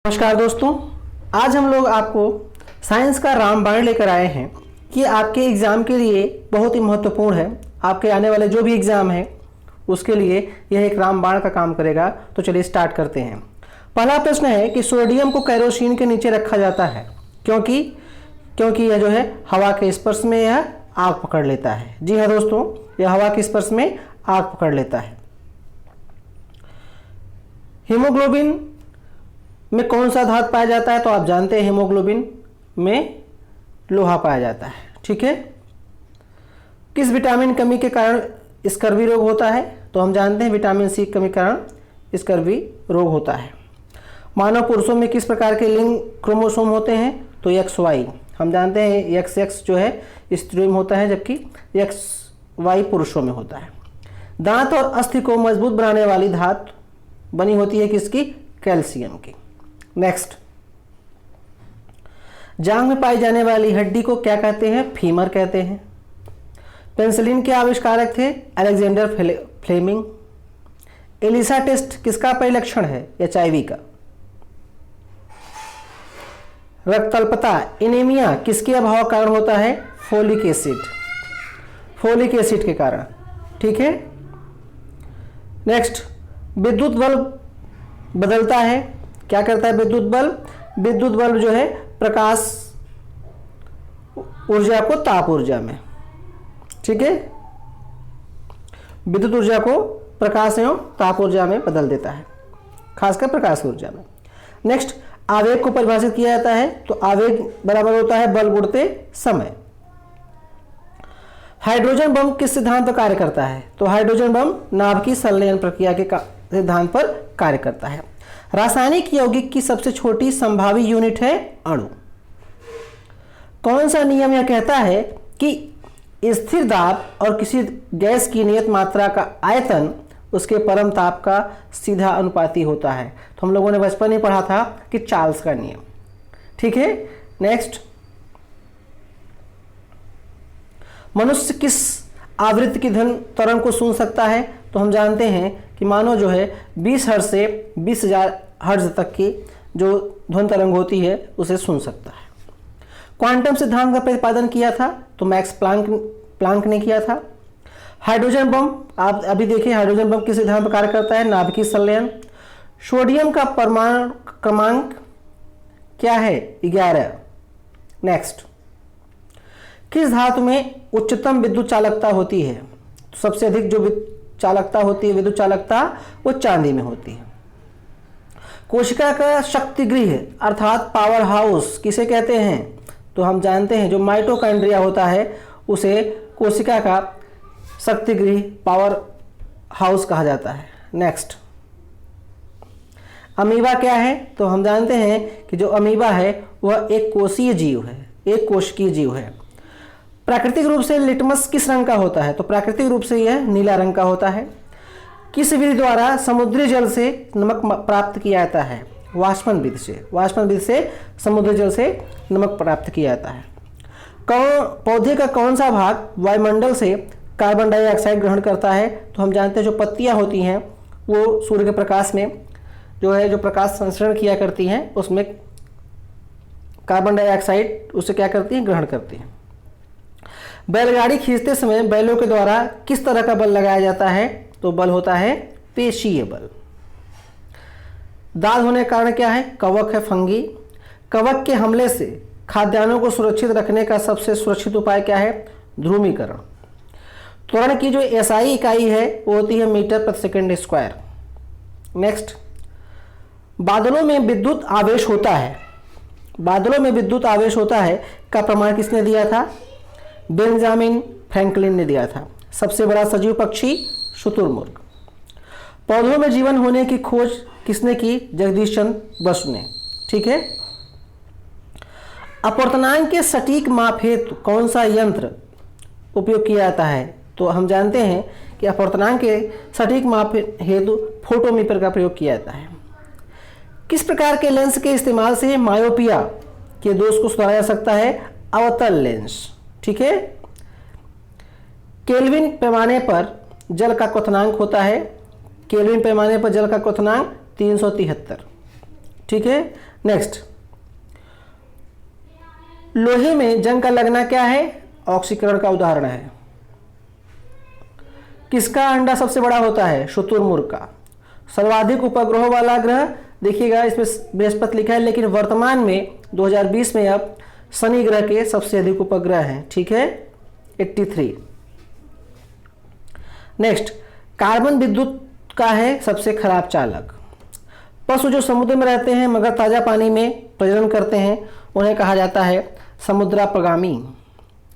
नमस्कार दोस्तों, आज हम लोग आपको साइंस का रामबाण लेकर आए हैं कि आपके एग्ज़ाम के लिए बहुत ही महत्वपूर्ण है। आपके आने वाले जो भी एग्ज़ाम है उसके लिए यह एक रामबाण का काम करेगा। तो चलिए स्टार्ट करते हैं। पहला प्रश्न है कि सोडियम को केरोसिन के नीचे रखा जाता है क्योंकि यह जो है हवा के स्पर्श में यह आग पकड़ लेता है। जी हाँ दोस्तों, यह हवा के स्पर्श में आग पकड़ लेता है। हीमोग्लोबिन में कौन सा धातु पाया जाता है? तो आप जानते हैं हीमोग्लोबिन में लोहा पाया जाता है। ठीक है। किस विटामिन कमी के कारण स्कर्वी रोग होता है? तो हम जानते हैं विटामिन सी की कमी के कारण स्कर्वी रोग होता है। मानव पुरुषों में किस प्रकार के लिंग क्रोमोसोम होते हैं? तो XY। हम जानते हैं XX जो है स्त्रियों में होता है, जबकि XY पुरुषों में होता है। दांत और अस्थि को मजबूत बनाने वाली धातु बनी होती है किसकी? कैल्शियम की। नेक्स्ट, जांघ में पाई जाने वाली हड्डी को क्या कहते हैं? फीमर कहते हैं। पेंसिलिन के आविष्कारक थे अलेक्जेंडर फ्लेमिंग। एलिसा टेस्ट किसका परिलक्षण है? HIV का। रक्तअल्पता एनीमिया किसके अभाव कारण होता है? फोलिक एसिड के कारण। ठीक है। नेक्स्ट, विद्युत बल्ब बदलता है, क्या करता है विद्युत बल्ब? विद्युत बल्ब जो है प्रकाश ऊर्जा को ताप ऊर्जा में, ठीक है, विद्युत ऊर्जा को प्रकाश एवं ताप ऊर्जा में बदल देता है, खासकर प्रकाश ऊर्जा में। नेक्स्ट, आवेग को परिभाषित किया जाता है, तो आवेग बराबर होता है बल्ब उड़ते समय। हाइड्रोजन बम किस सिद्धांत पर कार्य करता है? तो हाइड्रोजन बम नाभ की संलयन प्रक्रिया के सिद्धांत पर कार्य करता है। रासायनिक यौगिक की सबसे छोटी संभावी यूनिट है अणु। कौन सा नियम यह कहता है कि स्थिर दाब और किसी गैस की नियत मात्रा का आयतन उसके परम ताप का सीधा अनुपाती होता है? तो हम लोगों ने बचपन में पढ़ा था कि चार्ल्स का नियम। ठीक है। नेक्स्ट, मनुष्य किस आवृत्ति की ध्वनि तरंग को सुन सकता है? तो हम जानते हैं कि मानो जो है 20 हर्ट्ज से 20,000 हर्ट्ज तक की जो ध्वनि तरंग होती है उसे सुन सकता है। क्वांटम सिद्धांत का प्रतिपादन किया था? तो मैक्स प्लांक ने किया था। हाइड्रोजन बम, आप अभी देखिए हाइड्रोजन बम किस सिद्धांत पर कार्य करता है? नाभिकीय संलयन। सोडियम का परमाणु क्रमांक क्या है? 11। नेक्स्ट, किस धातु में उच्चतम विद्युत चालकता होती है? तो सबसे अधिक जो चालकता होती है, विद्युत चालकता, वो चांदी में होती है। कोशिका का शक्ति गृह अर्थात पावर हाउस किसे कहते हैं? तो हम जानते हैं जो माइटोकॉन्ड्रिया होता है उसे कोशिका का शक्ति गृह पावर हाउस कहा जाता है। नेक्स्ट, अमीबा क्या है? तो हम जानते हैं कि जो अमीबा है वह एक कोशीय जीव है, एक कोशिकीय जीव है। प्राकृतिक रूप से लिटमस किस रंग का होता है? तो प्राकृतिक रूप से यह नीला रंग का होता है। किस विधि द्वारा समुद्री जल से नमक प्राप्त किया जाता है? वाष्पन विधि से। वाष्पन विधि से समुद्री जल से नमक प्राप्त किया जाता है। पौधे का कौन सा भाग वायुमंडल से कार्बन डाइऑक्साइड ग्रहण करता है? तो हम जानते हैं जो पत्तियां होती हैं वो सूर्य के प्रकाश में जो प्रकाश संश्लेषण किया करती हैं उसमें कार्बन डाइऑक्साइड उसे क्या करती हैं? ग्रहण करती हैं। बैलगाड़ी खींचते समय बैलों के द्वारा किस तरह का बल लगाया जाता है? तो बल होता है पेशीय बल। दाद होने का कारण क्या है? कवक है, फंगी। कवक के हमले से खाद्यान्नों को सुरक्षित रखने का सबसे सुरक्षित उपाय क्या है? ध्रुवीकरण। त्वरण की जो SI इकाई है वो होती है मीटर प्रति सेकंड स्क्वायर। नेक्स्ट, बादलों में विद्युत आवेश होता है, बादलों में विद्युत आवेश होता है का प्रमाण किसने दिया था? बेंजामिन फ्रैंकलिन ने दिया था। सबसे बड़ा सजीव पक्षी शुतुरमुर्ग। पौधों में जीवन होने की खोज किसने की? जगदीश चंद्र बसु ने। ठीक है। अपवर्तनांक के सटीक माप हेतु कौन सा यंत्र उपयोग किया जाता है? तो हम जानते हैं कि अपवर्तनांक के सटीक माप हेतु फोटोमीटर का प्रयोग किया जाता है। किस प्रकार के लेंस के इस्तेमाल से मायोपिया के दोष को सुधारा जा सकता है? अवतल लेंस। ठीक है। केल्विन पैमाने पर जल का क्वथनांक होता है, केल्विन पैमाने पर जल का क्वथनांक 373। ठीक है। नेक्स्ट, लोहे में जंग का लगना क्या है? ऑक्सीकरण का उदाहरण है। किसका अंडा सबसे बड़ा होता है? शुतुरमुर्ग का। सर्वाधिक उपग्रहों वाला ग्रह, देखिएगा इसमें बृहस्पति लिखा है, लेकिन वर्तमान में 2020 में अब शनि ग्रह के सबसे अधिक उपग्रह हैं, ठीक है, 83। नेक्स्ट, कार्बन विद्युत का है सबसे खराब चालक। पशु जो समुद्र में रहते हैं मगर ताज़ा पानी में प्रजनन करते हैं उन्हें कहा जाता है समुद्रापगामी।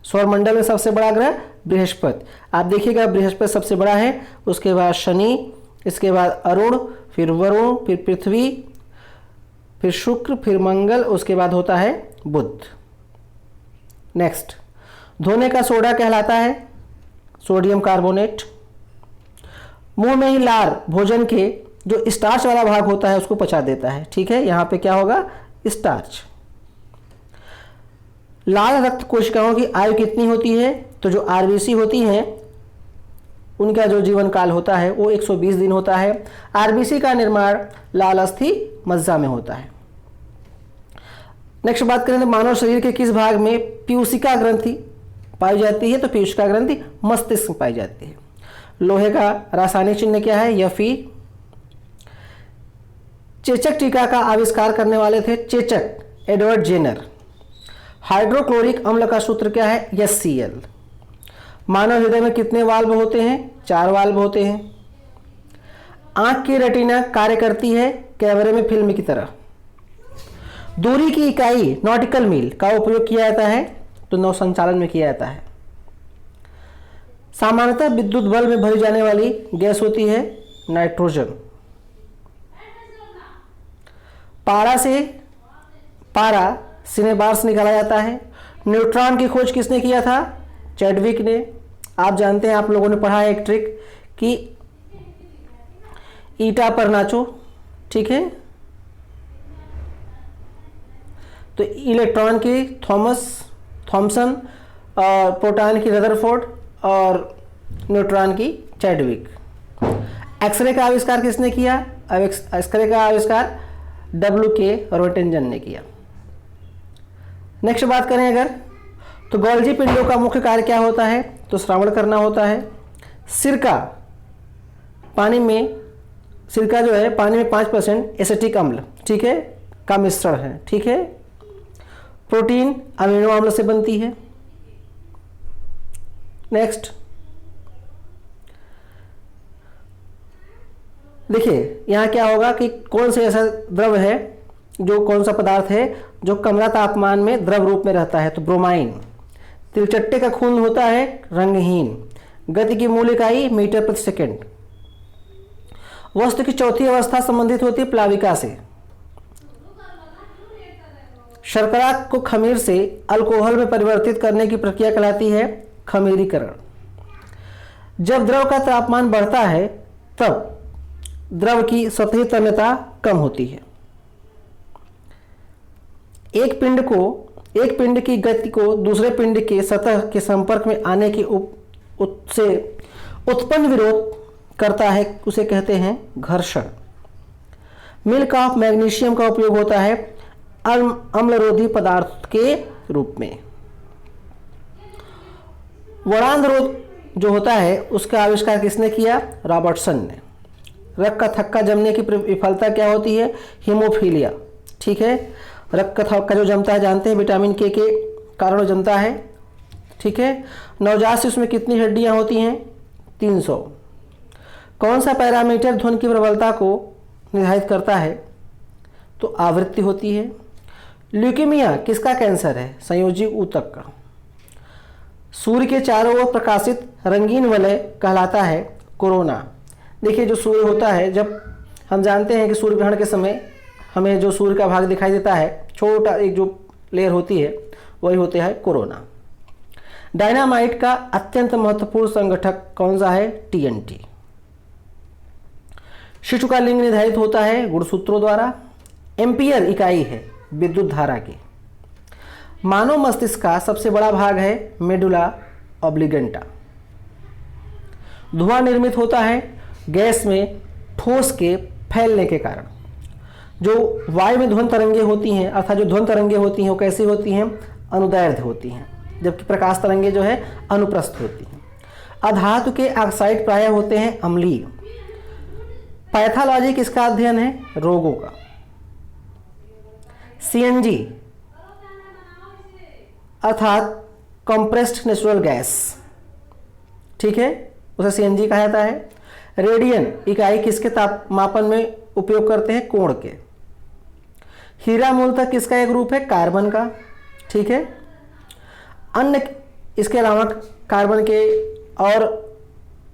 सौरमंडल में सबसे बड़ा ग्रह बृहस्पति। आप देखिएगा बृहस्पति सबसे बड़ा है, उसके बाद शनि, इसके बाद अरुण, फिर वरुण, फिर पृथ्वी, फिर शुक्र, फिर मंगल, उसके बाद होता है बुध। नेक्स्ट, धोने का सोडा कहलाता है सोडियम कार्बोनेट। मुंह में ही लार भोजन के जो स्टार्च वाला भाग होता है उसको पचा देता है, ठीक है, यहाँ पे क्या होगा? स्टार्च। लाल रक्त कोशिकाओं की आयु कितनी होती है? तो जो आरबीसी होती हैं उनका जो जीवन काल होता है वो 120 दिन होता है। आरबीसी का निर्माण लाल अस्थि मज्जा में होता है। नेक्स्ट बात करें तो मानव शरीर के किस भाग में पीयूषिका ग्रंथि पाई जाती है? तो पीयूषिका ग्रंथि मस्तिष्क में पाई जाती है। लोहे का रासायनिक चिन्ह क्या है? Fe। चेचक टीका का आविष्कार करने वाले थे चेचक एडवर्ड जेनर। हाइड्रोक्लोरिक अम्ल का सूत्र क्या है? HCl। मानव हृदय में कितने वाल्व होते हैं? 4 वाल्व होते हैं। आंख की रेटिना कार्य करती है कैमरे में फिल्म की तरह। दूरी की इकाई नॉटिकल मील का उपयोग किया जाता है तो नौ संचालन में किया जाता है। सामान्यतः विद्युत बल्ब में भरी जाने वाली गैस होती है नाइट्रोजन। पारा सिनेबार से निकाला जाता है। न्यूट्रॉन की खोज किसने किया था? चैडविक ने। आप जानते हैं, आप लोगों ने पढ़ा है एक ट्रिक कि ईटा पर नाचो, ठीक है। तो इलेक्ट्रॉन की थॉमसन और प्रोटॉन की रदरफोर्ड और न्यूट्रॉन की चैडविक। एक्सरे का आविष्कार किसने किया? एक्सरे का आविष्कार WK रोटेंजन ने किया। नेक्स्ट बात करें अगर, तो गोल्जी पिंडों का मुख्य कार्य क्या होता है? तो श्रावण करना होता है। सिरका जो है पानी में 5% एसिटिक अम्ल, ठीक है, का मिश्रण है, ठीक है। प्रोटीन अमीनो अम्ल से बनती है। नेक्स्ट देखिए यहाँ क्या होगा कि कौन से ऐसा द्रव है, जो कौन सा पदार्थ है जो कमरा तापमान में द्रव रूप में रहता है? तो ब्रोमाइन। तिलचट्टे का खून होता है रंगहीन। गति की मूल इकाई मीटर प्रति सेकंड। वस्तु की चौथी अवस्था संबंधित होती है प्लाविका से। शर्करा को खमीर से अल्कोहल में परिवर्तित करने की प्रक्रिया कहलाती है खमीरीकरण। जब द्रव का तापमान बढ़ता है तब द्रव की सतही तन्यता कम होती है। एक पिंड की गति को दूसरे पिंड के सतह के संपर्क में आने की से उत्पन्न विरोध करता है, उसे कहते हैं घर्षण। मिल्क ऑफ मैग्नीशियम का उपयोग होता है अम्लरोधी पदार्थ के रूप में। वर्णांधरोध जो होता है उसका आविष्कार किसने किया? रॉबर्टसन ने। रक्त का थक्का जमने की विफलता क्या होती है? हीमोफीलिया, ठीक है। रक्त का थक्का जो जमता है जानते हैं विटामिन के कारण जमता है, ठीक है। नवजात शिशु में कितनी हड्डियां होती हैं? 300। कौन सा पैरामीटर ध्वनि की प्रबलता को निर्धारित करता है? तो आवृत्ति होती है। ल्यूकेमिया किसका कैंसर है? संयोजी ऊतक का। सूर्य के चारों ओर प्रकाशित रंगीन वलय कहलाता है कोरोना। देखिए जो सूर्य होता है, जब हम जानते हैं कि सूर्य ग्रहण के समय हमें जो सूर्य का भाग दिखाई देता है, छोटा एक जो लेयर होती है वही होती है कोरोना। डायनामाइट का अत्यंत महत्वपूर्ण संगठक कौन सा है? TNT। शिशु का लिंग निर्धारित होता है गुणसूत्रों द्वारा। एम्पियर इकाई है विद्युत धारा की। मानव मस्तिष्क का सबसे बड़ा भाग है मेडुला ऑब्लिगेंटा। धुआं निर्मित होता है गैस में ठोस के फैलने के कारण। जो वायु में ध्वनि तरंगे होती हैं, अर्थात जो ध्वनि तरंगे होती हैं वो कैसी होती हैं, अनुदैर्ध्य होती हैं, जबकि प्रकाश तरंगे जो है अनुप्रस्थ होती हैं। अधातु के ऑक्साइड प्रायः होते हैं अम्लीय। पैथोलॉजी किसका अध्ययन है, रोगों का। सीएनजी अर्थात कंप्रेस्ड नेचुरल गैस, ठीक है, उसे सीएनजी कहा जाता है। रेडियन इकाई किसके मापन में उपयोग करते हैं, कोण के। हीरा मूलतः किसका एक रूप है, कार्बन का, ठीक है। अन्य इसके अलावा कार्बन के और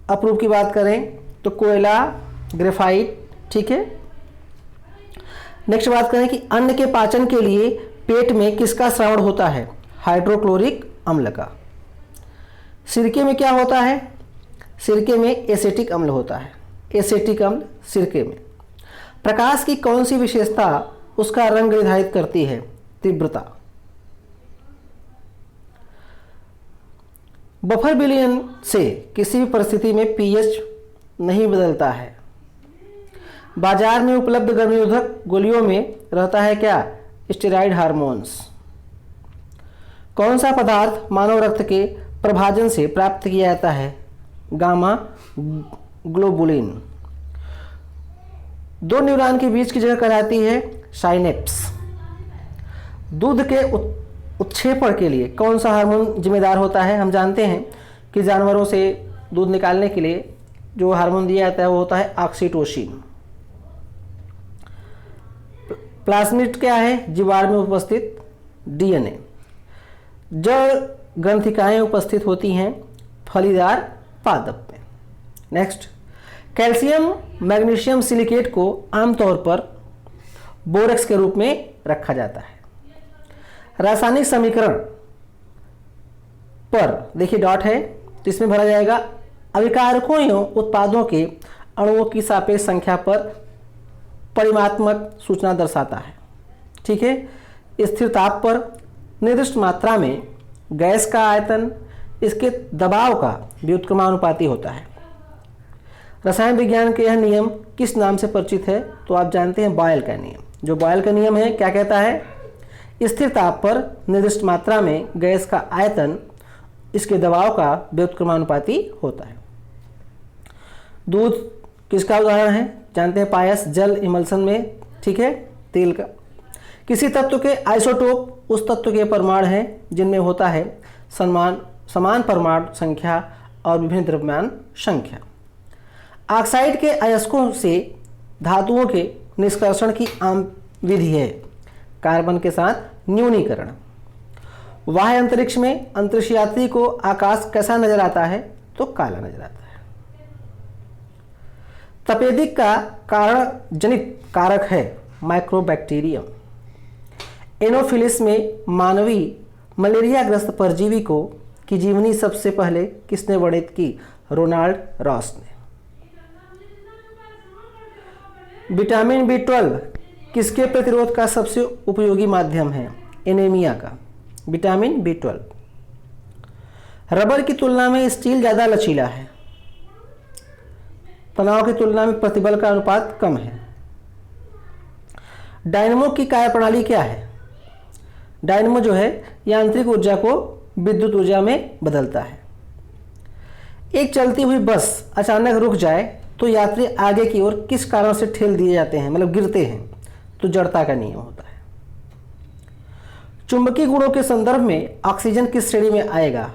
अपरूप की बात करें तो कोयला, ग्रेफाइट, ठीक है। नेक्स्ट बात करें कि अन्न के पाचन के लिए पेट में किसका श्रावण होता है, हाइड्रोक्लोरिक अम्ल का। सिरके में क्या होता है, सिरके में एसिटिक अम्ल होता है, एसिटिक अम्ल सिरके में। प्रकाश की कौन सी विशेषता उसका रंग निर्धारित करती है, तीव्रता। बफर विलयन से किसी भी परिस्थिति में पीएच नहीं बदलता है। बाजार में उपलब्ध गर्मीरोधक गोलियों में रहता है क्या, स्टेरॉइड हार्मोन्स। कौन सा पदार्थ मानव रक्त के प्रभाजन से प्राप्त किया जाता है, गामा ग्लोबुलिन। दो न्यूरॉन के बीच की जगह कहलाती है साइनेप्स। दूध के उत्क्षेपण के लिए कौन सा हार्मोन जिम्मेदार होता है, हम जानते हैं कि जानवरों से दूध निकालने के लिए जो हार्मोन दिया जाता है वो होता है ऑक्सीटोसिन। प्लाज्मिड क्या है, जीवाणु में उपस्थित डीएनए। जड़ ग्रंथिकाएं उपस्थित होती हैं फलीदार पादप में। नेक्स्ट, कैल्शियम मैग्नीशियम सिलिकेट को आमतौर पर बोरेक्स के रूप में रखा जाता है। रासायनिक समीकरण पर देखिए डॉट है, तो इसमें भरा जाएगा अभिकारकों एवं उत्पादों के अणुओं की सापेक्ष संख्या पर परिमाणात्मक सूचना दर्शाता है, ठीक है। स्थिर ताप पर निर्दिष्ट मात्रा में गैस का आयतन इसके दबाव का व्युत्क्रमानुपाती होता है। रसायन विज्ञान के यह नियम किस नाम से परिचित है, तो आप जानते हैं बॉयल का नियम। जो बॉयल का नियम है क्या कहता है, स्थिर ताप पर निर्दिष्ट मात्रा में गैस का आयतन इसके दबाव का व्युत्क्रमानुपाती होता है। दूध किसका उदाहरण है, जानते हैं पायस, जल इमल्सन में, ठीक है, तेल का। किसी तत्व के आइसोटोप उस तत्व के परमाणु हैं जिनमें होता है समान परमाणु संख्या और विभिन्न द्रव्यमान संख्या। ऑक्साइड के अयस्कों से धातुओं के निष्कर्षण की आम विधि है कार्बन के साथ न्यूनीकरण। बाह्य अंतरिक्ष में अंतरिक्ष यात्री को आकाश कैसा नजर आता है, तो काला नजर आता है। तपेदिक का कारण जनित कारक है माइक्रोबैक्टीरियम। एनोफिलिस में मानवी मलेरिया ग्रस्त परजीवी को की जीवनी सबसे पहले किसने वर्णित की, रोनाल्ड रॉस ने। विटामिन B12 किसके प्रतिरोध का सबसे उपयोगी माध्यम है, एनीमिया का, विटामिन B12। रबर की तुलना में स्टील ज़्यादा लचीला है, तनाव की तुलना में प्रतिबल का अनुपात कम है। डायनमो की कार्यप्रणाली क्या है, डायनमो जो है यांत्रिक ऊर्जा को विद्युत ऊर्जा में बदलता है। एक चलती हुई बस अचानक रुक जाए तो यात्री आगे की ओर किस कारण से ठेल दिए जाते हैं, मतलब गिरते हैं, तो जड़ता का नियम होता है। चुंबकीय गुणों के संदर्भ में ऑक्सीजन किस श्रेणी में आएगा,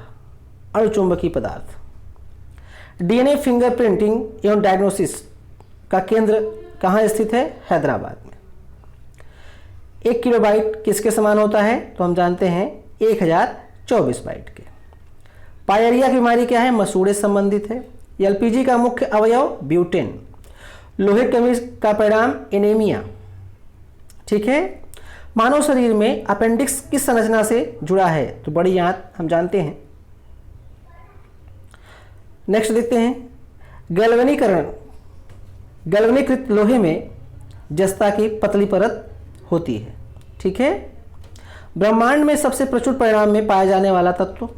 अणुचुंबकीय पदार्थ। डीएनए फिंगरप्रिंटिंग एवं डायग्नोसिस का केंद्र कहाँ स्थित है, हैदराबाद में। 1 किलोबाइट किसके समान होता है, तो हम जानते हैं 1024 बाइट के। पायरिया की बीमारी क्या है, मसूड़े संबंधित है। एलपीजी का मुख्य अवयव ब्यूटेन। लोहे की कमी का परिणाम एनीमिया, ठीक है। मानव शरीर में अपेंडिक्स किस संरचना से जुड़ा है, तो बड़ी आंत, हम जानते हैं। नेक्स्ट देखते हैं, गैल्वेनीकृत लोहे में जस्ता की पतली परत होती है, ठीक है। ब्रह्मांड में सबसे प्रचुर परिमाण में पाया जाने वाला तत्व,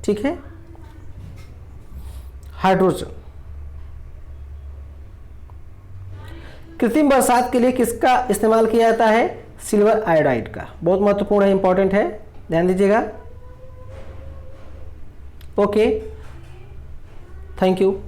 ठीक है, हाइड्रोजन। कृत्रिम बरसात के लिए किसका इस्तेमाल किया जाता है? सिल्वर आयोडाइड का। बहुत महत्वपूर्ण है, इंपॉर्टेंट है, ध्यान दीजिएगा। Okay, thank you.